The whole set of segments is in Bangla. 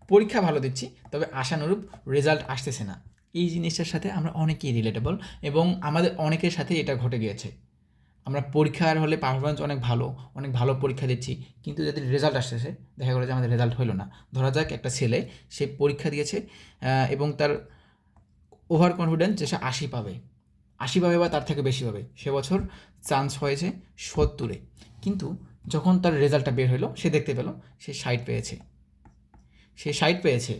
পরীক্ষা ভালো দিচ্ছি, তবে আশানুরূপ রেজাল্ট আসতেছে না। এই জিনিসটার সাথে আমরা অনেকেই রিলেটেবল, এবং আমাদের অনেকের সাথে এটা ঘটে গিয়েছে। আমরা পরীক্ষার হলে পারফরমেন্স অনেক ভালো পরীক্ষা দিচ্ছি, কিন্তু যদি রেজাল্ট আসতেছে, দেখা গেলো যে আমাদের রেজাল্ট হলো না। ধরা যাক একটা ছেলে, সে পরীক্ষা দিয়েছে এবং তার ওভার কনফিডেন্স যে সে 80 পাবে, 80 পাবে বা তার থেকে বেশি পাবে। সে বছর চান্স হয়েছে 70-এ, কিন্তু যখন তার রেজাল্টটা বের হলো, সে দেখতে পেল সে 60 পেয়েছে। সে 60 পেয়েছে,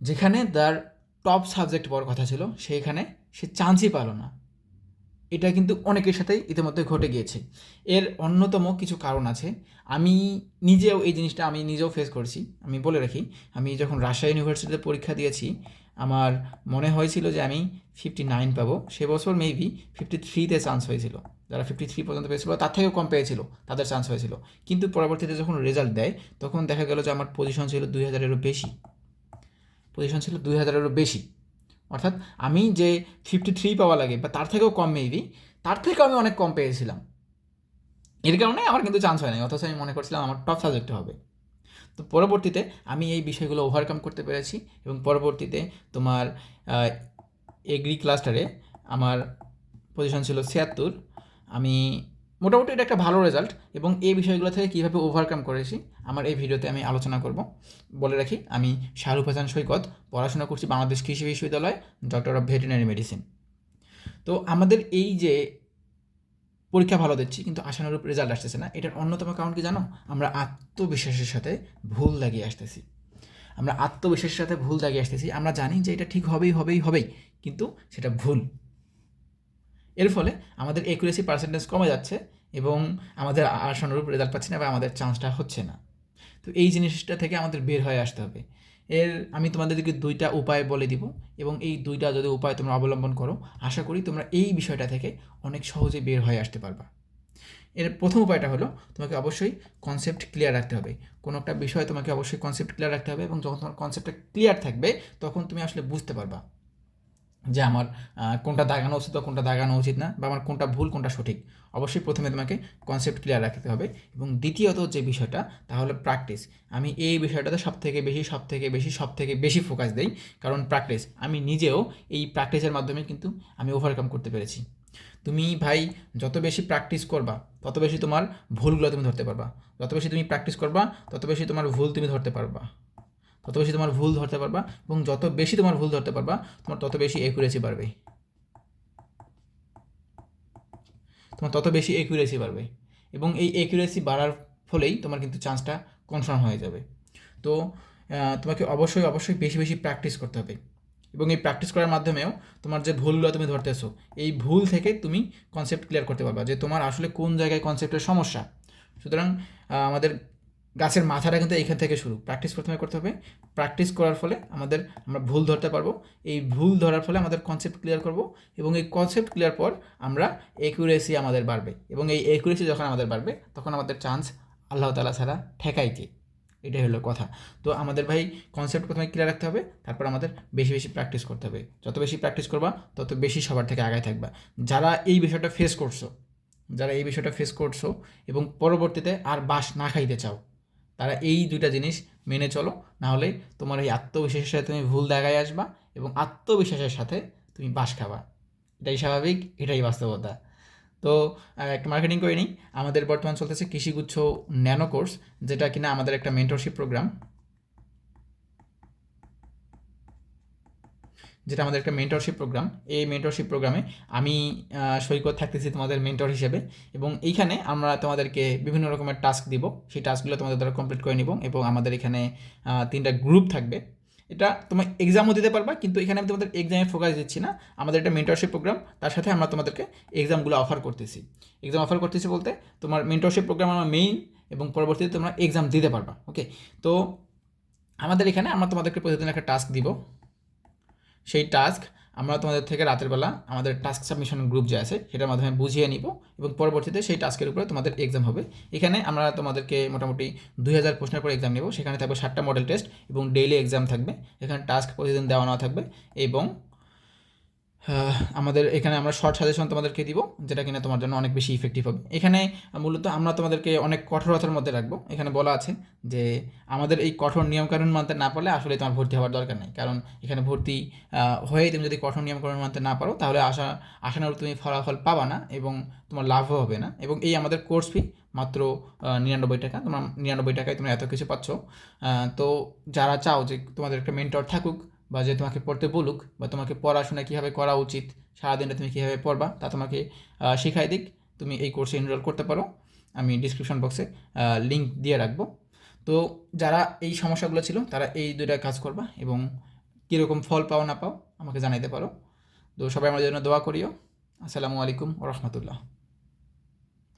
যেখানে তার টপ সাবজেক্ট পাওয়ার কথা ছিল, সেইখানে সে চান্সই পেল না। এটা কিন্তু অনেকের সাথেই ইতিমধ্যে ঘটে গিয়েছে। এর অন্যতম কিছু কারণ আছে। আমি নিজেও এই জিনিসটা আমি নিজেও ফেস করছি। আমি বলে রাখি, আমি যখন রাজশাহী ইউনিভার্সিটিতে পরীক্ষা দিয়েছি, আমার মনে হয়েছিল যে আমি 59 পাবো। সে বছর মেবি 53-তে চান্স হয়েছিল। যারা 53 পর্যন্ত পেয়েছিল, তার থেকেও কম পেয়েছিল, তাদের চান্স হয়েছিল। কিন্তু পরবর্তীতে যখন রেজাল্ট দেয়, তখন দেখা গেল যে আমার পজিশন ছিল 2000-এরও বেশি। পজিশন ছিল 2000-এরও বেশি। অর্থাৎ আমি যে 53 পাওয়া লাগে বা তার থেকেও কম মেবি, তার থেকেও আমি অনেক কম পেয়েছিলাম। এর কারণে আমার কিন্তু চান্স হয় নাই, অথচ আমি মনে করছিলাম আমার টপ সাবজেক্টে হবে। তো পরবর্তীতে আমি এই বিষয়গুলো ওভারকাম করতে পেরেছি, এবং পরবর্তীতে তোমার এগ্রি ক্লাস্টারে আমার পজিশন ছিল 76। আমি মোটামুটি এটা একটা ভালো রেজাল্ট, এবং এই বিষয়গুলো থেকে কীভাবে ওভারকাম করেছি আমার এই ভিডিওতে আমি আলোচনা করব। বলে রাখি, আমি শাহরুখ হাসান সৈকত, পড়াশোনা করছি বাংলাদেশ কৃষি বিশ্ববিদ্যালয়, ডক্টর অফ ভেটেরিনারি মেডিসিন। তো আমাদের এই যে পরীক্ষা ভালো দিচ্ছি কিন্তু আশানুরূপ রেজাল্ট আসতেছে না, এটার অন্যতম কারণ কি জানো? আমরা আত্মবিশ্বাসের সাথে ভুল দাগিয়ে আসতেছি। আমরা জানি যে এটা ঠিক হবেই, কিন্তু সেটা ভুল। এর ফলে আমাদের একুরেসি পার্সেন্টেজ কমে যাচ্ছে, এবং আমাদের আশানুরূপ রেজাল্ট পাচ্ছি না, বা আমাদের চান্সটা হচ্ছে না। তো এই জিনিসটা থেকে আমাদের বের হয়ে আসতে হবে। আমি তোমাদেরকে 2টা উপায় বলে দিব, এবং এই 2টা যদি উপায় তোমরা অবলম্বন করো, আশা করি তোমরা এই বিষয়টা থেকে অনেক সহজে বের হয়ে আসতে পারবা। এর প্রথম উপায়টা হলো, তোমাকে অবশ্যই কনসেপ্ট ক্লিয়ার রাখতে হবে। কোনো একটা বিষয়ে তোমাকে অবশ্যই কনসেপ্ট ক্লিয়ার রাখতে হবে, এবং যখন তোমার কনসেপ্টটা ক্লিয়ার থাকবে, তখন তুমি আসলে বুঝতে পারবা যে আমার কোনটা দাগানো উচিত বা কোনটা দাগানো উচিত না, বা আমার কোনটা ভুল কোনটা সঠিক। অবশ্যই প্রথমে তোমাকে কনসেপ্ট ক্লিয়ার রাখতে হবে, এবং দ্বিতীয়ত যে বিষয়টা, তা হলো প্র্যাকটিস। আমি এই বিষয়টাতে সবথেকে বেশি ফোকাস দেই, কারণ প্র্যাকটিস। আমি নিজেও এই প্র্যাকটিসের মাধ্যমে কিন্তু আমি ওভারকাম করতে পেরেছি। তুমি ভাই যত বেশি প্র্যাকটিস করবা, তত বেশি তোমার ভুলগুলো তুমি ধরতে পারবা। যত বেশি তুমি প্র্যাকটিস করবা, তত বেশি তোমার ভুল তুমি ধরতে পারবা। এবং যত বেশি তোমার ভুল ধরতে পারবা, তোমার তত বেশি একুরেসি বাড়বে। এবং এই একুরেসি বাড়ার ফলেই তোমার কিন্তু চান্সটা কনফার্ম হয়ে যাবে। তো তোমাকে অবশ্যই বেশি প্র্যাকটিস করতে হবে, এবং এই প্র্যাকটিস করার মাধ্যমেও তোমার যে ভুলগুলো তুমি ধরতেছো, এই ভুল থেকে তুমি কনসেপ্ট ক্লিয়ার করতে পারবা যে তোমার আসলে কোন জায়গায় কনসেপ্টের সমস্যা। সুতরাং আমাদের গাছের মাথাটা কিন্তু এইখান থেকে শুরু। প্র্যাকটিস প্রথমে করতে হবে। প্র্যাকটিস করার ফলে আমরা ভুল ধরতে পারবো। এই ভুল ধরার ফলে আমাদের কনসেপ্ট ক্লিয়ার করব, এবং এই কনসেপ্ট ক্লিয়ার পর আমরা একুরেসি আমাদের বাড়বে, এবং এই একুরেসি যখন আমাদের বাড়বে, তখন আমাদের চান্স আল্লাহ তাআলা ছাড়া ঠেকাই কে? এটাই হলো কথা। তো আমাদের ভাই কনসেপ্ট প্রথমে ক্লিয়ার রাখতে হবে, তারপর আমাদের বেশি প্র্যাকটিস করতে হবে। যত বেশি প্র্যাকটিস করবা, তত বেশি সবার থেকে আগায় থাকবা। যারা এই বিষয়টা ফেস করছো এবং পরবর্তীতে আর বাস না খাইতে চাও, তারা এই 2টা জিনিস মেনে চলো। নাহলে তোমার এই আত্মবিশ্বাসের সাথে তুমি ভুল দেখায় আসবা, এবং আত্মবিশ্বাসের সাথে তুমি বাস খাবা। এটাই স্বাভাবিক, এটাই বাস্তবতা। তো একটা মার্কেটিং করে নিই। আমাদের বর্তমান চলতেছে কৃষিগুচ্ছ ন্যানো কোর্স, যেটা কিনা আমাদের একটা মেন্টরশিপ প্রোগ্রাম। এই মেন্টরশিপ প্রোগ্রামে আমি সৈকত থাকতেছি তোমাদের মেন্টর হিসেবে, এবং এইখানে আমরা তোমাদেরকে বিভিন্ন রকমের টাস্ক দিব। সেই টাস্কগুলো তোমাদের দ্বারা কমপ্লিট করে নিব, এবং আমাদের এখানে 3টা গ্রুপ থাকবে। এটা তোমার এক্সামও দিতে পারবা, কিন্তু এখানে আমি তোমাদের এক্সামে ফোকাস দিচ্ছি না। আমাদের একটা মেন্টরশিপ প্রোগ্রাম, তার সাথে আমরা তোমাদেরকে এক্সামগুলো অফার করতেছি। বলতে তোমার মেন্টরশিপ প্রোগ্রাম আমার মেইন, এবং পরবর্তীতে তোমরা এক্সাম দিতে পারবা। ওকে, তো আমাদের এখানে আমরা তোমাদেরকে প্রতিদিন একটা টাস্ক দিব। সেই টাস্ক আমরা তোমাদের থেকে রাতের বেলা আমাদের টাস্ক সাবমিশন গ্রুপ যে আছে, সেটার মাধ্যমে বুঝিয়ে নিব, এবং পরবর্তীতে সেই টাস্কের উপরে তোমাদের এক্সাম হবে। এখানে আমরা তোমাদেরকে মোটামুটি 2000 প্রশ্নের পর এক্সাম নেব। সেখানে থাকবে 7টা মডেল টেস্ট, এবং ডেইলি এক্সাম থাকবে। এখানে টাস্ক প্রতিদিন দেওয়া নেওয়া থাকবে, এবং আমাদের এখানে আমরা শর্ট সাজেশন তোমাদেরকে দিব, যেটা কিনা তোমার জন্য অনেক বেশি ইফেক্টিভ হবে। এখানে মূলত আমরা তোমাদেরকে অনেক কঠোরতার মধ্যে রাখবো। এখানে বলা আছে যে আমাদের এই কঠোর নিয়মকানুন মানতে না পারলে আসলে তোমার ভর্তি হওয়ার দরকার নেই, কারণ এখানে ভর্তি হয়েই তুমি যদি কঠোর নিয়মকানুন মানতে না পারো তাহলে আশানুরূপ তুমি ফলাফল পাবা না এবং তোমার লাভও হবে না। এবং এই আমাদের কোর্স ফি মাত্র 99 টাকা, তোমার 99 টাকায় তুমি এত কিছু পাচ্ছ। তো যারা চাও যে তোমাদের একটা মেন্টর থাকুক, বা যে তোমাকে পড়তে বলুক, বা তোমাকে পড়াশোনা কীভাবে করা উচিত, সারাদিনটা তুমি কীভাবে পড়বা তা তোমাকে শেখাই দিক, তুমি এই কোর্সে এনরোল করতে পারো। আমি ডিসক্রিপশন বক্সে লিঙ্ক দিয়ে রাখবো। তো যারা এই সমস্যাগুলো ছিল তারা এই 2টা কাজ করবা এবং কীরকম ফল পাও না পাও আমাকে জানাইতে পারো। তো সবাই আমার জন্য দোয়া করিও। আসসালামু আলাইকুম ওয়া রাহমাতুল্লাহ।